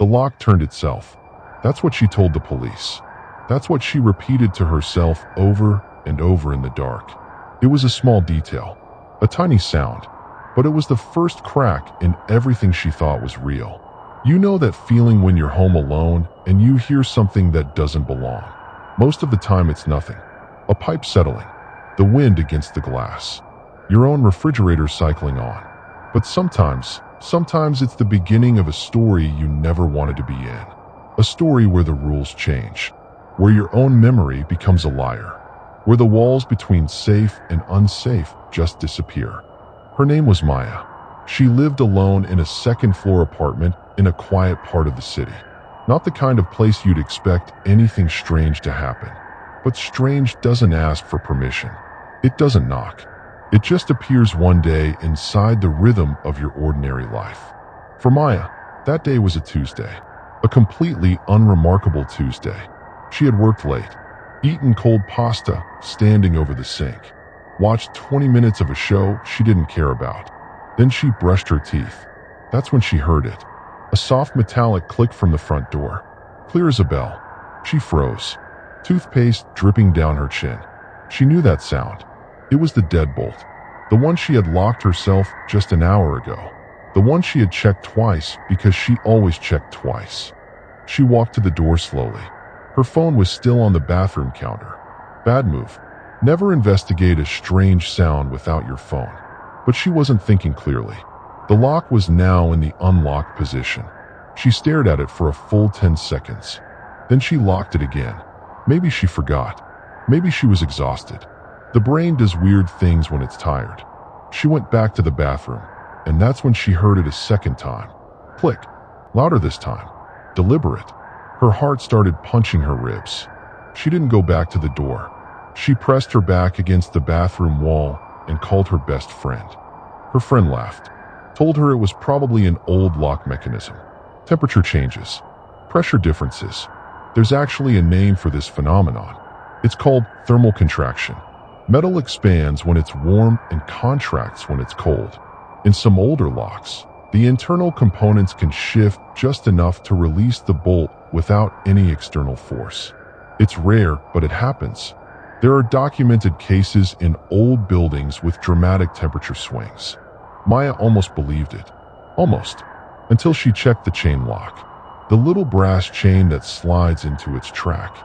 The lock turned itself. That's what she told the police. That's what she repeated to herself over and over in the dark. It was a small detail, a tiny sound, but it was the first crack in everything she thought was real. You know that feeling when you're home alone and you hear something that doesn't belong. Most of the time it's nothing. A pipe settling, the wind against the glass, your own refrigerator cycling on. But sometimes it's the beginning of a story you never wanted to be in. A story where the rules change, where your own memory becomes a liar, where the walls between safe and unsafe just disappear. Her name was Maya. She lived alone in a second-floor apartment in a quiet part of the city. Not the kind of place you'd expect anything strange to happen. But strange doesn't ask for permission. It doesn't knock. It just appears one day inside the rhythm of your ordinary life. For Maya, that day was a Tuesday. A completely unremarkable Tuesday. She had worked late, eaten cold pasta standing over the sink, watched 20 minutes of a show she didn't care about. Then she brushed her teeth. That's when she heard it. A soft metallic click from the front door. Clear as a bell. She froze. Toothpaste dripping down her chin. She knew that sound. It was the deadbolt. The one she had locked herself just an hour ago. The one she had checked twice because she always checked twice. She walked to the door slowly. Her phone was still on the bathroom counter. Bad move. Never investigate a strange sound without your phone. But she wasn't thinking clearly. The lock was now in the unlocked position. She stared at it for a full 10 seconds. Then she locked it again. Maybe she forgot. Maybe she was exhausted. The brain does weird things when it's tired. She went back to the bathroom, and that's when she heard it a second time. Click. Louder this time. Deliberate. Her heart started punching her ribs. She didn't go back to the door. She pressed her back against the bathroom wall and called her best friend. Her friend laughed, told her it was probably an old lock mechanism. Temperature changes. Pressure differences. There's actually a name for this phenomenon. It's called thermal contraction. Metal expands when it's warm and contracts when it's cold. In some older locks, the internal components can shift just enough to release the bolt without any external force. It's rare, but it happens. There are documented cases in old buildings with dramatic temperature swings. Maya almost believed it. Almost. Until she checked the chain lock. The little brass chain that slides into its track.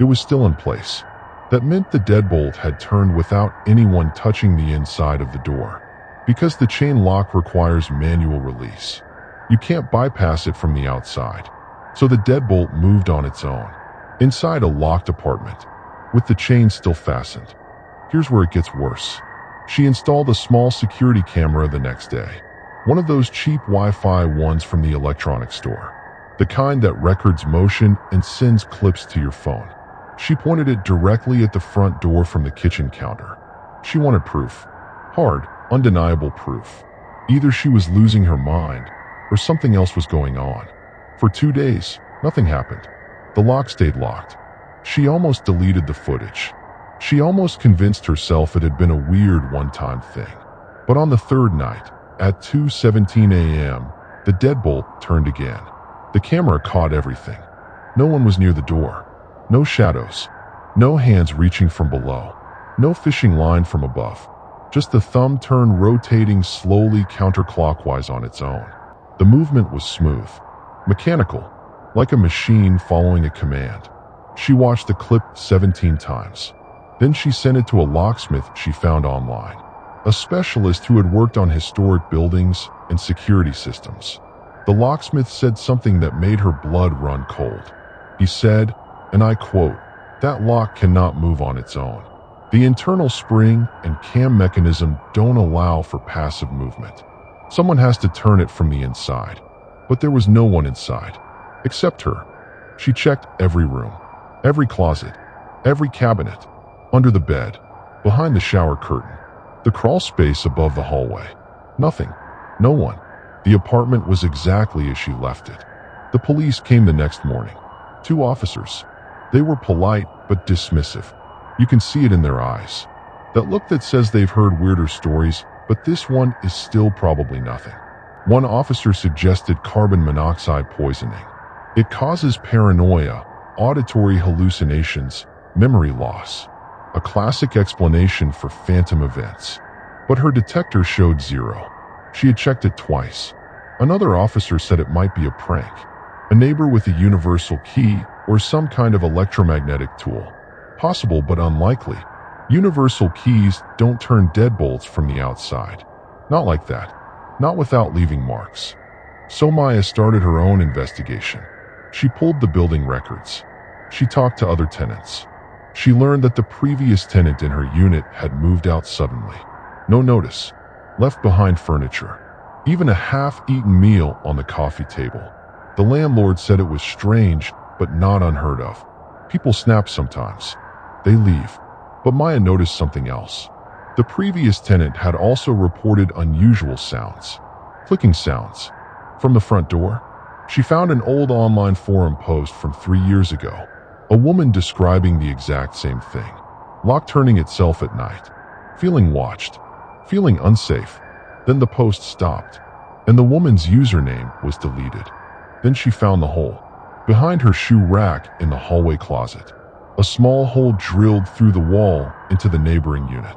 It was still in place. That meant the deadbolt had turned without anyone touching the inside of the door. Because the chain lock requires manual release. You can't bypass it from the outside. So the deadbolt moved on its own. Inside a locked apartment. With the chain still fastened. Here's where it gets worse. She installed a small security camera the next day. One of those cheap Wi-Fi ones from the electronics store. The kind that records motion and sends clips to your phone. She pointed it directly at the front door from the kitchen counter. She wanted proof. Hard, undeniable proof. Either she was losing her mind, or something else was going on. For 2 days, nothing happened. The lock stayed locked. She almost deleted the footage. She almost convinced herself it had been a weird one-time thing. But on the third night, at 2:17 a.m., the deadbolt turned again. The camera caught everything. No one was near the door. No shadows. No hands reaching from below. No fishing line from above. Just the thumb turn rotating slowly counterclockwise on its own. The movement was smooth. Mechanical. Like a machine following a command. She watched the clip 17 times. Then she sent it to a locksmith she found online. A specialist who had worked on historic buildings and security systems. The locksmith said something that made her blood run cold. He said, and I quote, "That lock cannot move on its own. The internal spring and cam mechanism don't allow for passive movement. Someone has to turn it from the inside." But there was no one inside. Except her. She checked every room. Every closet. Every cabinet. Under the bed. Behind the shower curtain. The crawl space above the hallway. Nothing. No one. The apartment was exactly as she left it. The police came the next morning. 2 officers. They were polite but dismissive. You can see it in their eyes. That look that says they've heard weirder stories, but this one is still probably nothing. One officer suggested carbon monoxide poisoning. It causes paranoia, auditory hallucinations, memory loss. A classic explanation for phantom events. But her detector showed zero. She had checked it twice. Another officer said it might be a prank. A neighbor with a universal key or some kind of electromagnetic tool. Possible but unlikely. Universal keys don't turn deadbolts from the outside. Not like that. Not without leaving marks. So Maya started her own investigation. She pulled the building records. She talked to other tenants. She learned that the previous tenant in her unit had moved out suddenly. No notice. Left behind furniture. Even a half-eaten meal on the coffee table. The landlord said it was strange, but not unheard of. People snap sometimes. They leave. But Maya noticed something else. The previous tenant had also reported unusual sounds. Clicking sounds. From the front door, she found an old online forum post from 3 years ago. A woman describing the exact same thing. Lock turning itself at night. Feeling watched. Feeling unsafe. Then the post stopped, and the woman's username was deleted. Then she found the hole. Behind her shoe rack in the hallway closet. A small hole drilled through the wall into the neighboring unit.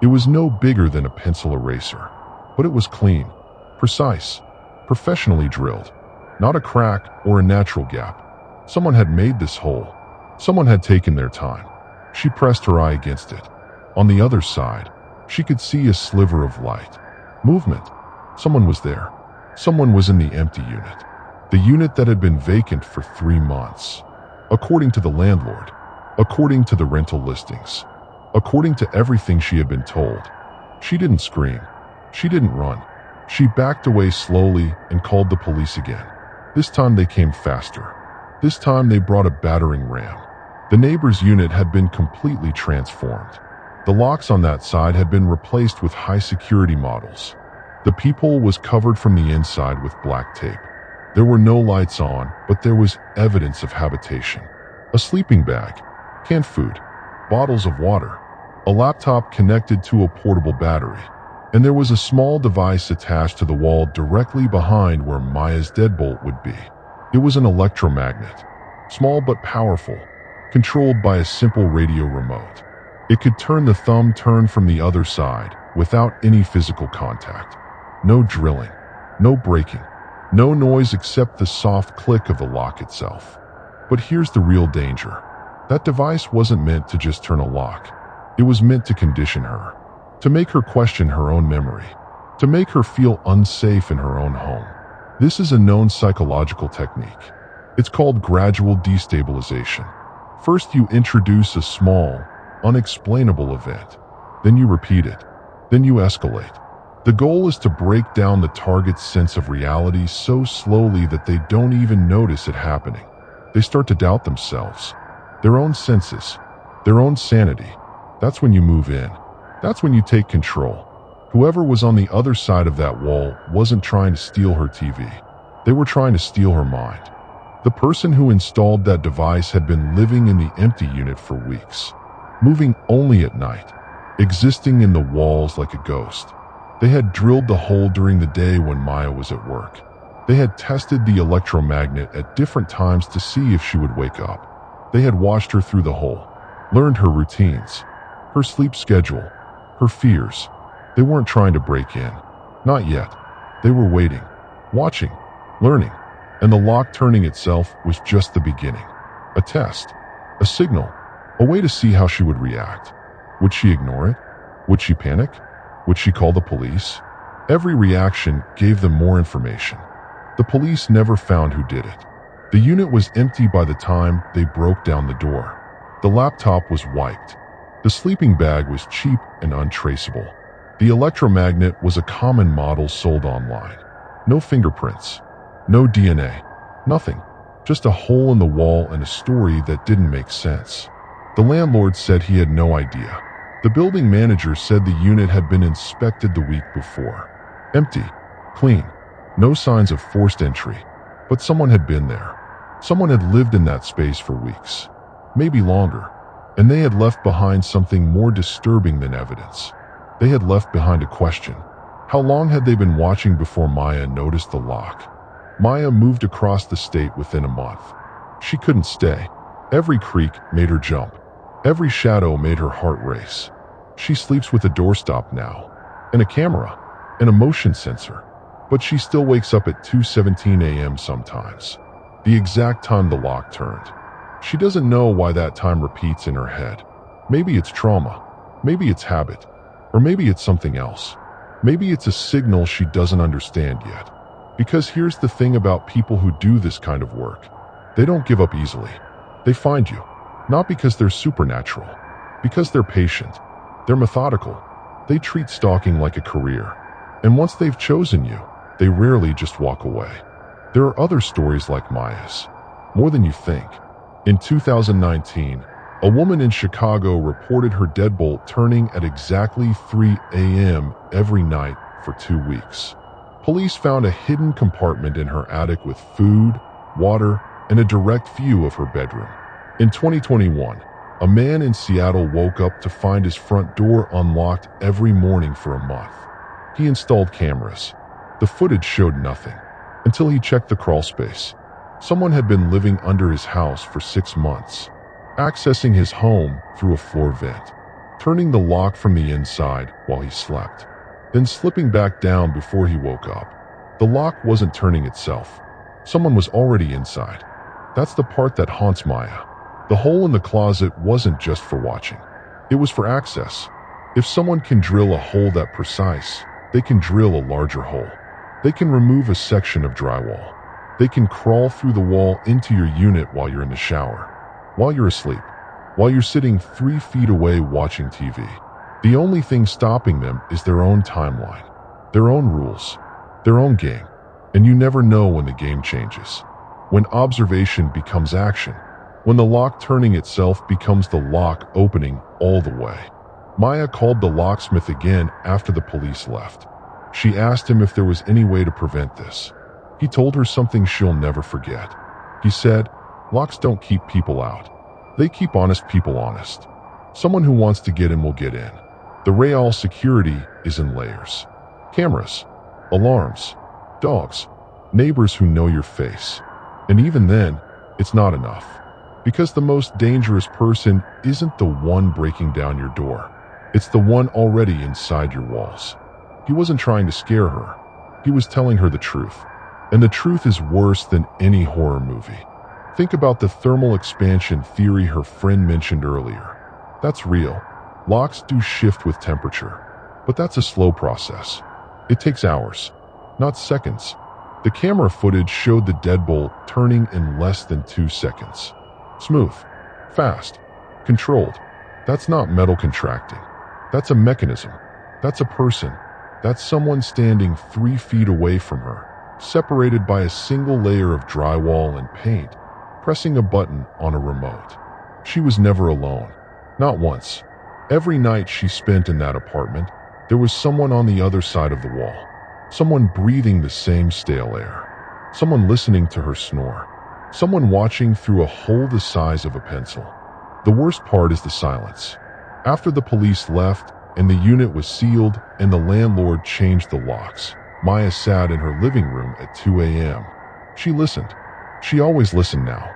It was no bigger than a pencil eraser, but it was clean, precise, professionally drilled. Not a crack or a natural gap. Someone had made this hole. Someone had taken their time. She pressed her eye against it. On the other side, she could see a sliver of light. Movement. Someone was there. Someone was in the empty unit. The unit that had been vacant for 3 months. According to the landlord. According to the rental listings. According to everything she had been told. She didn't scream. She didn't run. She backed away slowly and called the police again. This time they came faster. This time they brought a battering ram. The neighbor's unit had been completely transformed. The locks on that side had been replaced with high-security models. The peephole was covered from the inside with black tape. There were no lights on, but there was evidence of habitation. A sleeping bag, canned food, bottles of water, a laptop connected to a portable battery, and there was a small device attached to the wall directly behind where Maya's deadbolt would be. It was an electromagnet, small but powerful, controlled by a simple radio remote. It could turn the thumb turn from the other side without any physical contact. No drilling, no breaking, no noise except the soft click of the lock itself. But here's the real danger. That device wasn't meant to just turn a lock. It was meant to condition her, to make her question her own memory, to make her feel unsafe in her own home. This is a known psychological technique. It's called gradual destabilization. First you introduce a small, unexplainable event. Then you repeat it. Then you escalate. The goal is to break down the target's sense of reality so slowly that they don't even notice it happening. They start to doubt themselves, their own senses, their own sanity. That's when you move in. That's when you take control. Whoever was on the other side of that wall wasn't trying to steal her TV. They were trying to steal her mind. The person who installed that device had been living in the empty unit for weeks, moving only at night, existing in the walls like a ghost. They had drilled the hole during the day when Maya was at work. They had tested the electromagnet at different times to see if she would wake up. They had watched her through the hole, learned her routines, her sleep schedule, her fears. They weren't trying to break in. Not yet. They were waiting, watching, learning, and the lock turning itself was just the beginning. A test, a signal, a way to see how she would react. Would she ignore it? Would she panic? Would she call the police? Every reaction gave them more information. The police never found who did it. The unit was empty by the time they broke down the door. The laptop was wiped. The sleeping bag was cheap and untraceable. The electromagnet was a common model sold online. No fingerprints, no DNA, nothing. Just a hole in the wall and a story that didn't make sense. The landlord said he had no idea. The building manager said the unit had been inspected the week before. Empty, clean, no signs of forced entry. But someone had been there. Someone had lived in that space for weeks, maybe longer, and they had left behind something more disturbing than evidence. They had left behind a question. How long had they been watching before Maya noticed the lock? Maya moved across the state within a month. She couldn't stay. Every creak made her jump. Every shadow made her heart race. She sleeps with a doorstop now, and a camera, and a motion sensor. But she still wakes up at 2:17 a.m. sometimes, the exact time the lock turned. She doesn't know why that time repeats in her head. Maybe it's trauma, maybe it's habit, or maybe it's something else. Maybe it's a signal she doesn't understand yet. Because here's the thing about people who do this kind of work. They don't give up easily. They find you, not because they're supernatural, because they're patient. They're methodical. They treat stalking like a career. And once they've chosen you, they rarely just walk away. There are other stories like Maya's, more than you think. In 2019, a woman in Chicago reported her deadbolt turning at exactly 3 a.m. every night for 2 weeks. Police found a hidden compartment in her attic with food, water, and a direct view of her bedroom. In 2021, a man in Seattle woke up to find his front door unlocked every morning for a month. He installed cameras. The footage showed nothing, until he checked the crawl space. Someone had been living under his house for 6 months, accessing his home through a floor vent, turning the lock from the inside while he slept, then slipping back down before he woke up. The lock wasn't turning itself. Someone was already inside. That's the part that haunts Maya. The hole in the closet wasn't just for watching. It was for access. If someone can drill a hole that precise, they can drill a larger hole. They can remove a section of drywall. They can crawl through the wall into your unit while you're in the shower, while you're asleep, while you're sitting 3 feet away watching TV. The only thing stopping them is their own timeline, their own rules, their own game. And you never know when the game changes. When observation becomes action. When the lock turning itself becomes the lock opening all the way. Maya called the locksmith again after the police left. She asked him if there was any way to prevent this. He told her something she'll never forget. He said, "Locks don't keep people out. They keep honest people honest. Someone who wants to get in will get in." The real security is in layers. Cameras, alarms, dogs, neighbors who know your face. And even then, it's not enough. Because the most dangerous person isn't the one breaking down your door. It's the one already inside your walls. He wasn't trying to scare her. He was telling her the truth. And the truth is worse than any horror movie. Think about the thermal expansion theory her friend mentioned earlier. That's real. Locks do shift with temperature. But that's a slow process. It takes hours, not seconds. The camera footage showed the deadbolt turning in less than 2 seconds. Smooth, fast, controlled. That's not metal contracting. That's a mechanism. That's a person. That's someone standing 3 feet away from her, separated by a single layer of drywall and paint, pressing a button on a remote. She was never alone. Not once. Every night she spent in that apartment, there was someone on the other side of the wall. Someone breathing the same stale air. Someone listening to her snore. Someone watching through a hole the size of a pencil. The worst part is the silence. After the police left and the unit was sealed and the landlord changed the locks, Maya sat in her living room at 2 a.m. She listened. She always listened now.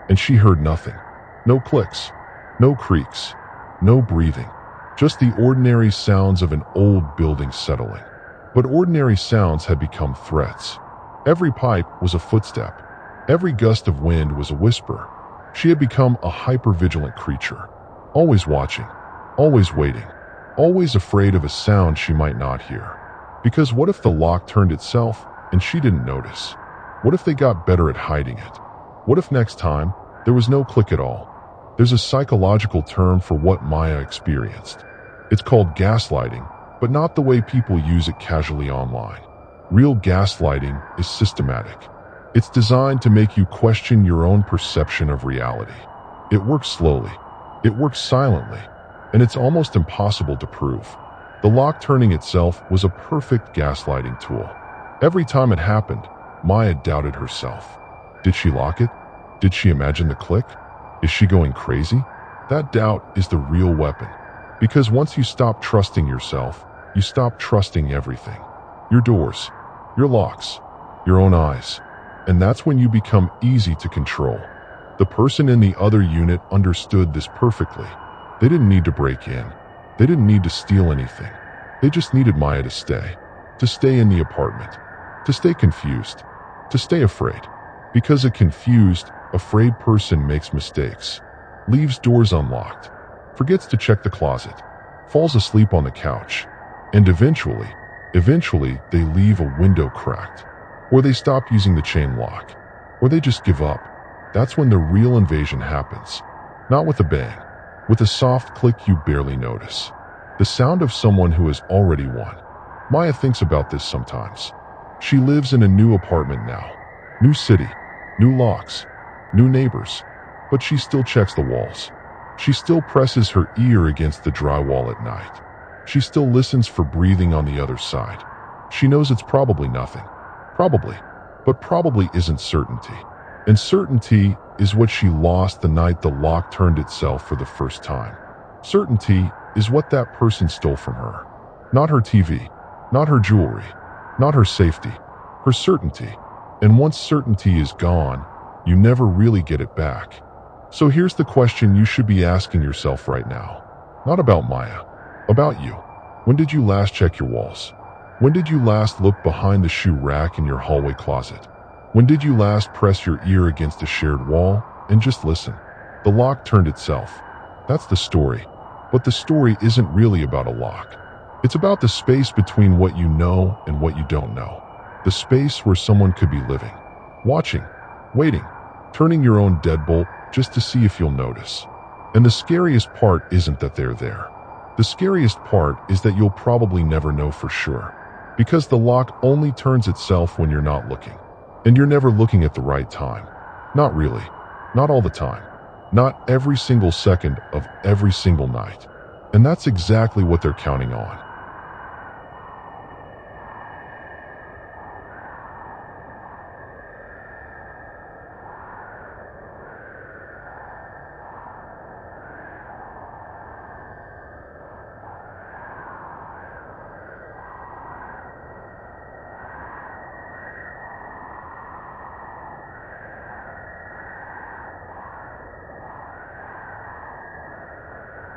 And she heard nothing. No clicks. No creaks. No breathing. Just the ordinary sounds of an old building settling. But ordinary sounds had become threats. Every pipe was a footstep. Every gust of wind was a whisper. She had become a hyper-vigilant creature. Always watching. Always waiting. Always afraid of a sound she might not hear. Because what if the lock turned itself and she didn't notice? What if they got better at hiding it? What if next time there was no click at all? There's a psychological term for what Maya experienced. It's called gaslighting, but not the way people use it casually online. Real gaslighting is systematic. It's designed to make you question your own perception of reality. It works slowly. It works silently. And it's almost impossible to prove. The lock turning itself was a perfect gaslighting tool. Every time it happened, Maya doubted herself. Did she lock it? Did she imagine the click? Is she going crazy? That doubt is the real weapon. Because once you stop trusting yourself, you stop trusting everything. Your doors, your locks, your own eyes. And that's when you become easy to control. The person in the other unit understood this perfectly. They didn't need to break in. They didn't need to steal anything. They just needed Maya to stay in the apartment, to stay confused, to stay afraid. Because a confused, afraid person makes mistakes, leaves doors unlocked, forgets to check the closet, falls asleep on the couch, and eventually they leave a window cracked, or they stop using the chain lock, or they just give up. That's when the real invasion happens. Not with a bang, with a soft click you barely notice. The sound of someone who has already won. Maya thinks about this sometimes. She lives in a new apartment now. New city, new locks, new neighbors. But she still checks the walls. She still presses her ear against the drywall at night. She still listens for breathing on the other side. She knows it's probably nothing. Probably. But probably isn't certainty. And certainty is what she lost the night the lock turned itself for the first time. Certainty is what that person stole from her. Not her TV, not her jewelry, not her safety, her certainty. And once certainty is gone, you never really get it back. So here's the question you should be asking yourself right now. Not about Maya, about you. When did you last check your walls? When did you last look behind the shoe rack in your hallway closet? When did you last press your ear against a shared wall and just listen? The lock turned itself. That's the story. But the story isn't really about a lock. It's about the space between what you know and what you don't know. The space where someone could be living, watching, waiting, turning your own deadbolt just to see if you'll notice. And the scariest part isn't that they're there. The scariest part is that you'll probably never know for sure. Because the lock only turns itself when you're not looking. And you're never looking at the right time. Not really. Not all the time. Not every single second of every single night. And that's exactly what they're counting on.